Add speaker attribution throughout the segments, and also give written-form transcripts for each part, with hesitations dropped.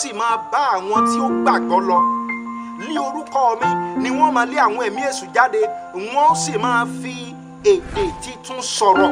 Speaker 1: sì máa bá àwọn tí ó gbàgbọ́ lọ. Ní orúkọ mi ni wọ́n máa lé àwọn ẹ̀mí èṣù jáde, wọ́n sì máa fi èdè títún sọ̀rọ̀.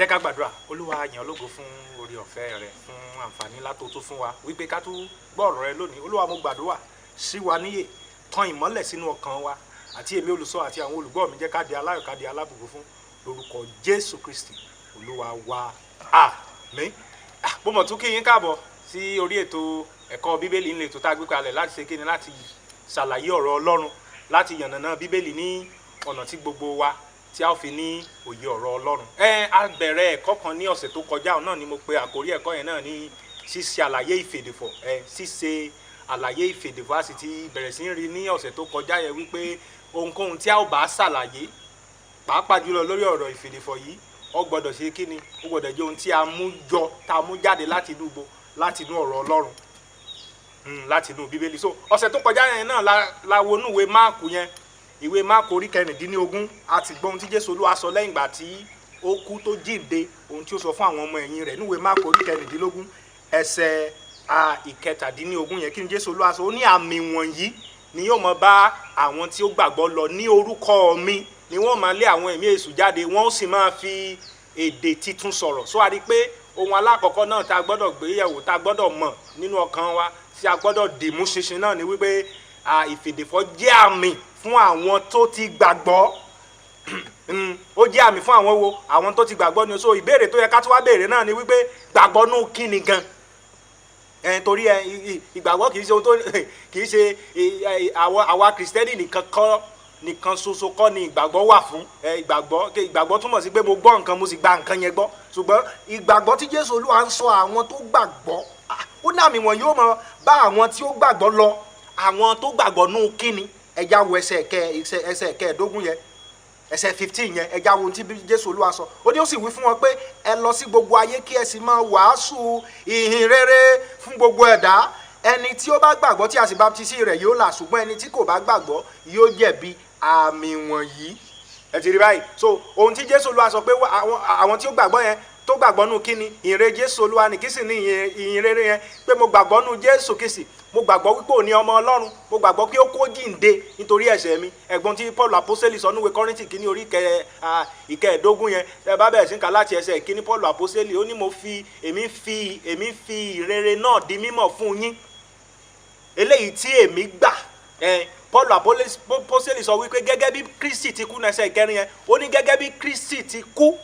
Speaker 2: Jẹ́ ká gbàdúrà. Olúwa yìn ọ́ lógo fún orí ọ̀fẹ́ rẹ, fún àǹfààní ńlá tó tún fún wa wípé ká tún gbọ́ ọ̀rọ̀ rẹ lónìí. Olúwa, mo gbàdúrà sí wa níyè, tàn ìmọ́lẹ̀ sínú ọkàn wa, àti èmi olùsọ àti àwọn olùgbọ́ mi. Jẹ́ ká di aláyọ̀, ká di alábùkún fún lórúkọ Jésù Kristi Olúwa wa. Àmín. Mo mọ̀ tún kí yín káàbọ̀ sí orí ètò ẹ̀kọ́ Bíbélì ńlẹ̀ tó tá a gbé kalẹ̀ láti ṣe kíni, láti ṣàlàyé ọ̀rọ̀ Ọlọ́run, láti yànnàná Bíbélì ní ọ̀nà tí gbogbo wa tí a ó fi ní òye ọ̀rọ̀ Ọlọ́run. A bẹ̀rẹ̀ ẹ̀kọ́ kan ní ọ̀sẹ̀ tó kọjá, náà ni mo pe àkórí ẹ̀kọ́ yẹn náà ní ṣíṣe àlàyé ìfèdèfọ̀. Ṣíṣe àlàyé ìfèdèfọ̀. A sì ti bẹ̀rẹ̀ sí rí ní ọ̀sẹ̀ tó kọjá yẹn wípé ohunkóhun tí a ó bá ṣàlàyé, pàápàá jùlọ lórí ọ̀rọ̀ ìfèdèfọ̀ yìí, ó gbọ́dọ̀ ṣe kíni, ó gbọ́dọ̀ jẹ́ ohun tí a mú jọ, tá a mú jáde láti inú ọ̀rọ̀ Ọlọ́run, láti inú Bíbélì. So ọ̀sẹ̀ tó kọjá yẹn náà la wo inú ìwé Máàkù yẹn, ìwé Máàkù orí 19 a ti gbọ́ ohun tí Jésù Olúwa sọ lẹ́yìn ìgbà tí ó kú tó jíǹde, ohun tí ó sọ fún àwọn ọmọ ẹ̀yìn rẹ̀. Níwèé Máàkù orí 19 ẹsẹ̀ 17 yẹn, kí ni Jésù Olúwa sọ? Ó ní àmì wọ̀nyí ni yóò máa bá àwọn tí ó gbàgbọ́ lọ, ní orúkọ mi ni wọ́n máa lé àwọn ẹ̀mí èṣù jáde, wọ́n ó sì máa fi èdè títún sọ̀rọ̀. So a rí pé ohun alákọ̀ọ́kọ́ náà tá a gbọ́dọ̀ gbé yẹ̀wò, tá a gbọ́dọ̀ mọ̀ nínú ọkàn wa, tí a gbọ́dọ̀ dìmú ṣinṣin náà ni wípé ìfèdèfọ̀ jẹ́ àmì fún àwọn tó ti gbàgbọ́. Ó jẹ́ àmì fún àwọn wo? Àwọn tó ti gbàgbọ́ ni. So ìbéèrè tó yẹ ká tún wá béèrè náà ni wípé gbàgbọ́ nú kí ni gan? Torí ìgbàgbọ́ kì í ṣe ohun tó kì í ṣe àwa Kristẹni nìkan ṣoṣo kọ́ ni ìgbàgbọ́ wà fún. Ìgbàgbọ́ túmọ̀ sí pé mo gbọ́ nǹkan, mo sì gba nǹkan yẹn gbọ́. Ṣùgbọ́n ìgbàgbọ́ tí Jésù Olúwa ń sọ àwọn tó gbàgbọ́, ó ní àmì wọn yóò máa bá àwọn tí ó gbàgbọ́ lọ. Àwọn tó gbàgbọ́ nú kí ni? Ẹja wo ẹsẹ̀ kẹẹ̀ẹ́dógún yẹn, ẹsẹ̀ 15 yẹn, ẹja wo ohun tí Jésù Olúwa sọ. Ó ní ó sì wí fún wọn pé ẹ lọ sí gbogbo ayé kí ẹ sì máa wàásù ìhìn rere fún gbogbo ẹ̀dá. Ẹni tí ó bá gbàgbọ́ tí a sì baptisi rẹ̀ yóò là, ṣùgbọ́n ẹni tí kò bá gbàgbọ́ yóò jẹ̀bi àmì wọ̀nyí. Ẹ ti rí báyìí. So ohun tí Jésù Olúwa sọ pé àwọn tí ó gbàgbọ́ yẹn, tó gbàgbọ́ nù kí ni? ìyìnrere Jésù Olúwa ni. Kí sì ni ìyìnrere yẹn? Pé mo gbàgbọ́ nù Jésù Kristi, mo gbàgbọ́ wípé ó ní ọmọ Ọlọ́run, mo gbàgbọ́ pé ó kó jíǹde nítorí ẹ̀ṣẹ̀ mi. Ẹ̀gbọ́n tí Paul Apostoli sọ níwèé Kọ́ríńtì kìíní orí 15 yẹn, ẹ bá bẹ̀rẹ̀ sí ká láti ẹsẹ̀ ìkíní, Paul Apostoli ó ní èmi fi ìrere náà di mímọ̀ fún yín, eléyìí tí èmi gbà. Paul Apostoli sọ wípé gẹ́gẹ́ bí Kristi ti kú, ní ẹsẹ̀ 4 yẹn, ó ní gẹ́gẹ́ bí Kristi ti kú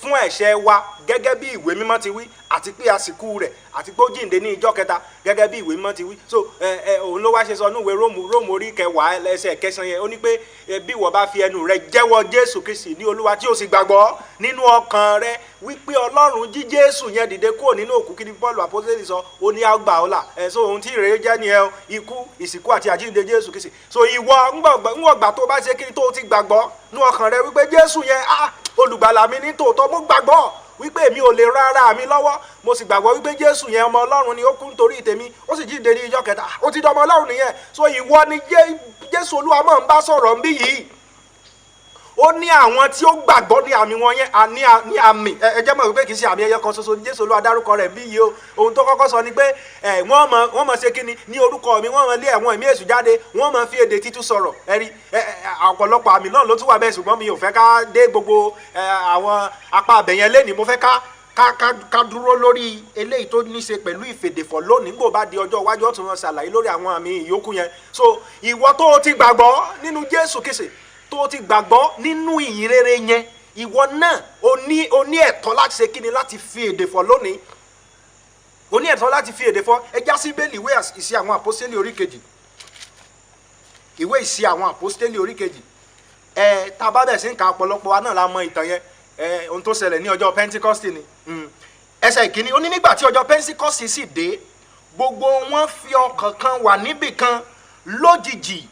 Speaker 2: fún ẹ̀ṣẹ̀ wa, gẹ́gẹ́ bí ìwé mímọ́ ti wí, àti pé àsìkò rẹ̀, àti pé ó jíǹde ní ìjọ́ kẹta, gẹ́gẹ́ bí ìwé mímọ́ ti wí. So òun ló wá ṣe sọ ní ìwé Róòmù orí 10 ẹsẹ̀ 9 yẹn, ó ní pé bí ìwọ bá fi ẹnu rẹ jẹ́wọ́ Jésù Kristi ní Olúwa, tí ó sì gbàgbọ́ nínú ọkàn rẹ wípé Ọlọ́run jí Jésù yẹn dìde kúrò nínú òkú, kí ni Paul Apostoli sọ? Ó ní á gbà ọ́ là. So ohun tí ìrere jẹ́ nìyẹn, ikú, ìsìnkú àti àjíǹde Jésù Kristi. So ìwọ ńgbọ̀gbà tó bá ṣe kí ni, tó ti gbàgbọ́ nínú ọkàn rẹ wípé Jésù yẹn olùgbàlà mi ní tòótọ́, mo gbàgbọ́ wípé èmi ò lè rán ara mi lọ́wọ́, mo sì gbàgbọ́ wípé Jésù yẹn ọmọ Ọlọ́run ni, ó kú nítorí tèmi, ó sì jíǹde ní ìjọ́ kẹta, ó ti dọmọ Ọlọ́run nìyẹn. So ìwọ ni Jésù Olúwa máa ń bá sọ̀rọ̀ ń bí yìí. Ó ní àwọn tí ó gbàgbọ́ ní àmì wọn yẹn, ní àmì. Ẹ jẹ́ mọ̀ wípé kì í ṣe àmì ẹyọ kan ṣoṣo ní Jésù Olúwa dárúkọ rẹ̀ bí yìí o. Ohun tó kọ́kọ́ sọ ni pé wọ́n mọ̀ ṣe kíni? Ní orúkọ mi wọ́n mọ̀ lé àwọn ẹ̀mí èṣù jáde, wọ́n mọ̀ fi èdè títún sọ̀rọ̀. Ẹ rí ọ̀pọ̀lọpọ̀ àmì náà ló tún wà bẹ́ẹ̀, ṣùgbọ́n mi ò fẹ́ ká dé gbogbo àwọn apá abẹ̀yẹn lénìí. Mo fẹ́ ká dúró lórí eléyìí tó ní ṣe pẹ̀lú ìfèdèfọ̀ lónìí. Nígbò bá di ọjọ́ iwájú ọ̀tún wọn ṣàlàyé lórí àwọn àmì ìyókù yẹn. So ìwọ tó ti gbàgbọ́ nínú Jésù Kristi, tó ti gbàgbọ́ nínú ìyìnrere yẹn, ìwọ náà o ní ẹ̀tọ́ láti ṣe kíni? Láti fi èdè fọ̀ lónìí. O ní ẹ̀tọ́ láti fi èdè fọ̀. Ẹ já sí Bíbélì, ìwé Ìṣe àwọn Àpọ́stélì orí 2. Ìwé Ìṣe àwọn Àpọ́stélì orí 2. Tá bá bẹ̀ sí ń ka, ọ̀pọ̀lọpọ̀ wa náà la mọ ìtàn yẹn. Ohun tó ṣẹlẹ̀ ní ọjọ́ Pentecost ni.
Speaker 1: ẹsẹ̀ ìkíní ó ní nígbà tí ọjọ́ Pentikọ́sì sì dé, gbogbo wọn fi ọkàn kan wà níbì kan. Lójijì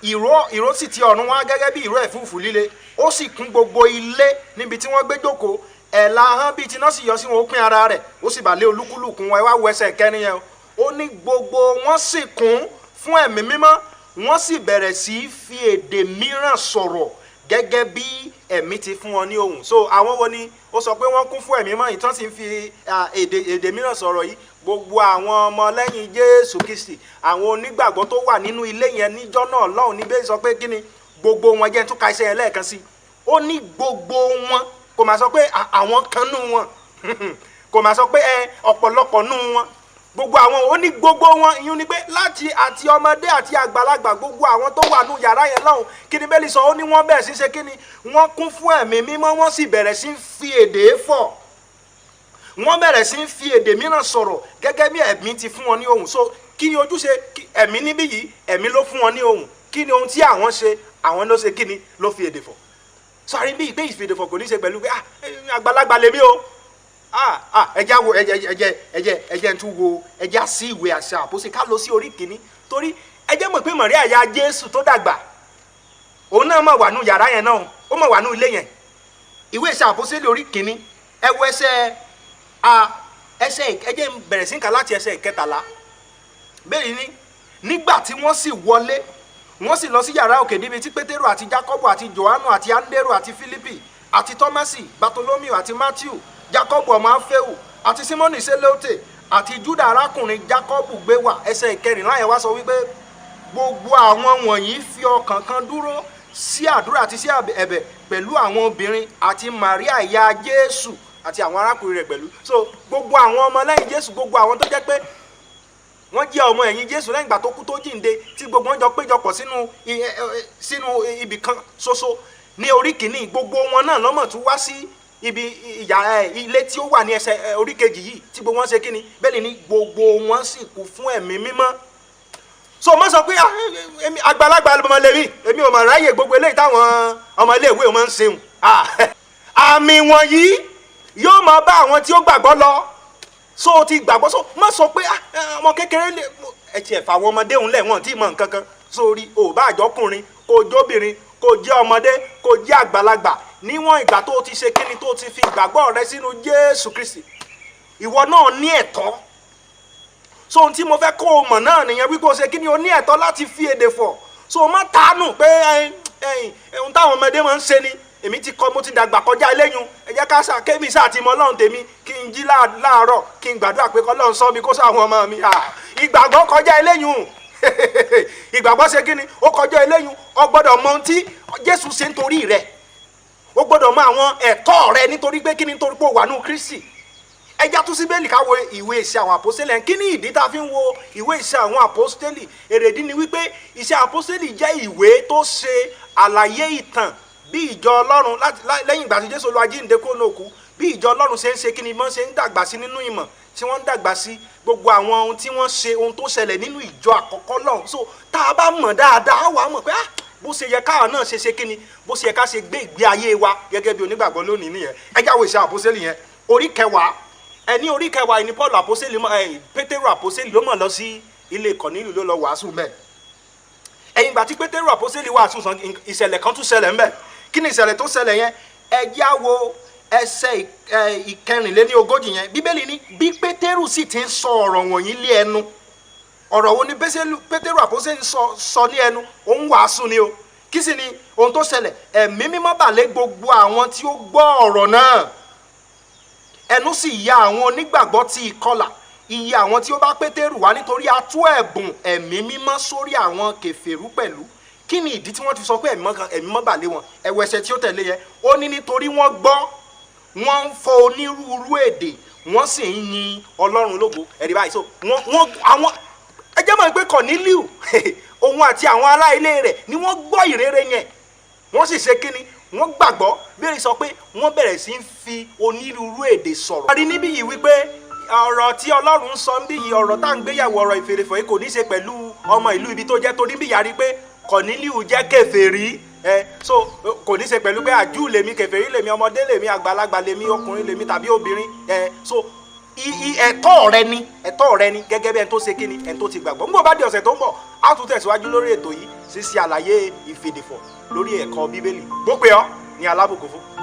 Speaker 1: ìró sì ti ọ̀run wá gẹ́gẹ́ bí ìró ẹ̀fúùfù líle, ó sì kún gbogbo ilé níbi tí wọ́n gbé jókòó. Ẹ̀la ahọ́n bíi tiná sì yọ sí wọn, ó pín ara rẹ̀, ó sì bà lé olúkúlùkù wọn. ẹ wá wo ẹsẹ̀ kẹrin yẹn, ó ní gbogbo wọn sì kún fún ẹ̀mí mímọ́, wọ́n sì bẹ̀rẹ̀ sí fi èdè mìíràn sọ̀rọ̀ gẹ́gẹ́ bí ẹ̀mí ti fún wọn ní ohùn. So àwọn wo ni ó sọ pé wọ́n kún fún ẹ̀mí mímọ́, ìtàn sì ń fi èdè mìíràn sọ̀rọ̀ yìí? Gbogbo àwọn ọmọlẹ́yìn Jésù Kristi, àwọn onígbàgbọ́ tó wà nínú ilé yẹn níjọ́ náà lọ́hùn, níbẹ̀ sọ pé kí ni gbogbo wọn, jẹ́ tún ka iṣẹ́ yẹn lẹ́ẹ̀kan sí. Ó ní gbogbo wọn, kò máa sọ pé àwọn kan nù wọn kò máa sọ pé ọ̀pọ̀lọpọ̀ nù wọn, gbogbo àwọn, ó ní gbogbo wọn. ìyún ni pé láti àti ọmọdé àti àgbàlagbà, gbogbo àwọn tó wà nù yàrá yẹn lọ́hùn, kí ni bẹ́ẹ̀ lè sọ, ó ní wọ́n bẹ̀rẹ̀ sí ṣe kí ni, wọ́n kún fún ẹ̀mí mímọ́, wọ́n sì bẹ̀rẹ̀ sí fi èdè fọ̀, wọ́n bẹ̀rẹ̀ sí fi èdè mìíràn sọ̀rọ̀ gẹ́gẹ́ bí ẹ̀mí ti fún wọn ní ohùn. So kí ni ojúṣe ẹ̀mí níbí yìí? Ẹ̀mí ló fún wọn ní ohùn. Kí ni ohun tí àwọn ṣe? Àwọn ló ṣe kí ni? Ló fi èdè fọ̀. Sọ̀rí bí ìgbé ìfèdè fọ̀ kò ní ṣe pẹ̀lú pé àgbàlagbà lèmi o. Ẹjẹ́ wo ẹjẹ́ ń tún wo, ẹjẹ́ sí ìwé àṣà àpòsí ká lọ sí orí kìíní. Torí ẹjẹ́ mọ̀ pé Màríà ya Jésù tó dàgbà, òun náà mọ̀ wà nù yàrá yẹn náà, ó mọ̀ wà nù ilé yẹn. Ìwé àṣà àpòsí orí kìíní, ẹ wo ẹsẹ̀ ẹjẹ́ ń bẹ̀rẹ̀ sí ká láti ẹsẹ̀ ìkẹtàlá. Bẹ́ẹ̀ ni nígbà tí wọ́n sì wọlé, wọ́n sì lọ sí yàrá òkè níbi tí Pétérù àti Jákọ́bù àti Jòhánù àti Áńdérù àti Fílípì àti Tọ́másì, Bartolómíù àti Mátíù, Jákọ́bù ọmọ Áfẹ́ù àti Símónì Sélótè àti Júdà arákùnrin Jákọ́bù gbé wà. Ẹsẹ̀ ìkẹrìnlá yẹn wá sọ wípé gbogbo àwọn wọ̀nyí fi ọkàn kan dúró sí àdúrà àti sí ẹ̀bẹ̀ pẹ̀lú àwọn obìnrin àti Màríà ìyá Jésù àti àwọn arákùnrin rẹ̀ pẹ̀lú. So gbogbo àwọn ọmọ lẹ́yìn Jésù, gbogbo àwọn tó jẹ́ pé wọ́n jẹ́ ọmọ ẹ̀yìn Jésù lẹ́yìn ìgbà tó kú tó jíǹde, tí gbogbo wọn jọ péjọpọ̀ sínú ibì kan ṣoṣo ní orí kìíní, gbogbo wọn náà lọ́mọ̀ tún wá sí ibi ilé tí ó wà ní ẹsẹ̀ orí kejì yìí, tí gbogbo wọn ṣe kí ni? Bẹ́ẹ̀ ni gbogbo wọn sì kún fún ẹ̀mí mímọ́. So mo sọ pé àgbàlagbà ọmọ lèmi, èmi ò mọ̀ ráyè gbogbo eléyìí táwọn ọmọ iléèwé wọn ń ṣeun. Àmì wọ̀nyí yóò máa bá àwọn tí ó gbàgbọ́ lọ. So ti gbàgbọ́, so má sọ pé ọmọ kékeré lè ẹ̀tì ẹ̀fà àwọn ọmọdé òun lẹ̀ wọ́n tí mọ̀ nǹkan kan. Sórí ò bá àjọkùnrin, kò jóbìnrin, kò jẹ́ ọmọdé, kò jẹ́ àgbàlagbà, níwọ̀n ìgbà tó ti ṣe kíni, tó ti fi ìgbàgbọ́ rẹ sínú Jésù Kristi, ìwọ náà ní ẹ̀tọ́. So ohun tí mo fẹ́ kó o mọ̀ náà nìyẹn, wípé o ṣe kíni, o ní ẹ̀tọ́ láti fi èdè fọ̀. So má tánù pé ohun táwọn ọmọdé máa ń ṣe ni, èmi ti kọ́, mo ti dàgbà kọjá eléyìí. Ẹ jẹ́ ká kémi sáà ti mọ Ọlọ́run tèmi, kí n jí láàárọ̀ kí n gbàdúrà pé k'Ọlọ́run ṣọ́ mi kó ṣọ́ àwọn ọmọ mi. Ìgbàgbọ́ kọjá eléyìí. Ìgbàgbọ́ ṣe kí ni? Ó kọjá eléyìí. O gbọ́dọ̀ mọ ohun tí Jésù ṣe nítorí rẹ̀. O gbọ́dọ̀ mọ àwọn ẹ̀tọ́ rẹ nítorí pé kí ni? Nítorí pé o wà nínú Kristi. Ẹ já tún sí Bíbélì ká wo ìwé Iṣẹ́ àwọn Àpọ́stélì. Kí ni ìdí tá a fi ń wo ìwé Iṣẹ́ àwọn Àpọ́stélì? Èrèdí ni wípé Iṣẹ́ Àpọ́stélì jẹ́ ìwé tó ṣe àlàyé ìtàn bí ìjọ Ọlọ́run lẹ́yìn ìgbà tí Jésù lọ àjíǹde kúrò ní òkú, bí ìjọ Ọlọ́run ṣe ń ṣe kí ni, wọ́n ṣe ń dàgbà sí nínú ìmọ̀, tí wọ́n ń dàgbà sí gbogbo àwọn ohun tí wọ́n ṣe, ohun tó ṣẹlẹ̀ nínú ìjọ àkọ́kọ́ lọ́hùn. So tá a bá mọ̀ dáadáa, wàá mọ̀ pé bó ṣe yẹ káwa náà ṣe kí ni, bó ṣe yẹ ká ṣe gbé ìgbé ayé wa gẹ́gẹ́ bí onígbàgbọ́ lónìí nìyẹn. Ẹ já wo Iṣẹ́ Àpọ́stélì yẹn orí kẹwàá. Ní orí kẹwàá ni Paul àpọ́stélì, Pétérù àpọ́stélì ló mọ̀ lọ sí ilé Kọ̀nílù ló lọ wàásù ńbẹ̀. Ẹ̀yìn ìgbà tí Pétérù àpọ́stélì wàásù sàn, ìṣẹ̀lẹ̀ kan tún ṣẹlẹ̀ ńbẹ̀. Kí ni ìṣẹ̀lẹ̀ tó ṣẹlẹ̀ yẹn? Ẹ já wo ẹsẹ̀ ìkẹrìnléníogójì yẹn. Bíbélì ní bí Pétérù sì ti ń sọ ọ̀rọ̀ wọ̀nyí lé ẹnu. Ọ̀rọ̀ wo ni Pétérù àpọ́stélì sọ ní ẹnu? Ó ń wàásù ni o. Kí sì ni ohun tó ṣẹlẹ̀? Ẹ̀mí mímọ́ bà lé gbogbo àwọn tí ó gbọ́ ọ̀rọ̀ náà. Ẹnu sì ya àwọn onígbàgbọ́ ti ìkọlà, iye àwọn tí ó bá Pétérù wá, nítorí a tú ẹ̀bùn ẹ̀mí mímọ́ sórí àwọn kèfèrí pẹ̀lú. Kí ni ìdí tí wọ́n ti sọ pé ẹ̀mí mọ́ bà lé wọn? Ẹ wo ẹsẹ̀ tí ó tẹ̀lé yẹn. Ó ní nítorí wọ́n gbọ́, wọ́n ń fọ onírúurú èdè, wọ́n sì ń yin Ọlọ́run lógo. Ẹ̀rí báyìí. So àwọn ẹ jẹ́ mọ̀ pé Kọ̀nílíù òun àti àwọn ará ilé rẹ̀ ni wọ́n gbọ́ ìrere yẹn, wọ́n sì ṣe kíni, wọ́n gbàgbọ́. Bíbélì sọ pé wọ́n bẹ̀rẹ̀ sí ń fi onírúurú èdè sọ̀rọ̀. A rí níbí yìí wípé ọ̀rọ̀ tí Ọlọ́run sọ níbí yìí, ọ̀rọ̀ tá à ń gbéyàwó, ọ̀rọ̀ ìfèrèfọ̀ yìí kò ní ṣe pẹ̀lú ọmọ ìlú ibi tó jẹ́, torí bí yàrí pé Kọ̀nílíù jẹ́ kèfèrí. So kò ní ṣe pẹ̀lú pé Júù lèmi, kèfèrí lèmi, ọmọdé lèmi, àgbàlagbà lèmi, ọkùnrin lèmi tàbí obìnrin. So ẹ̀tọ́ rẹ ni gẹ́gẹ́ bí ẹni tó ṣe kíni ẹni tó ti gbàgbọ́. Nígbà bá di ọ̀sẹ̀ tó ń bọ̀ á tún tẹ̀síwájú lórí ètò yìí ṣíṣe àlàyé ìfèdèfọ̀ lórí ẹ̀kọ́ bíbélì. Bó pe ọ́ ní alábùkún fún.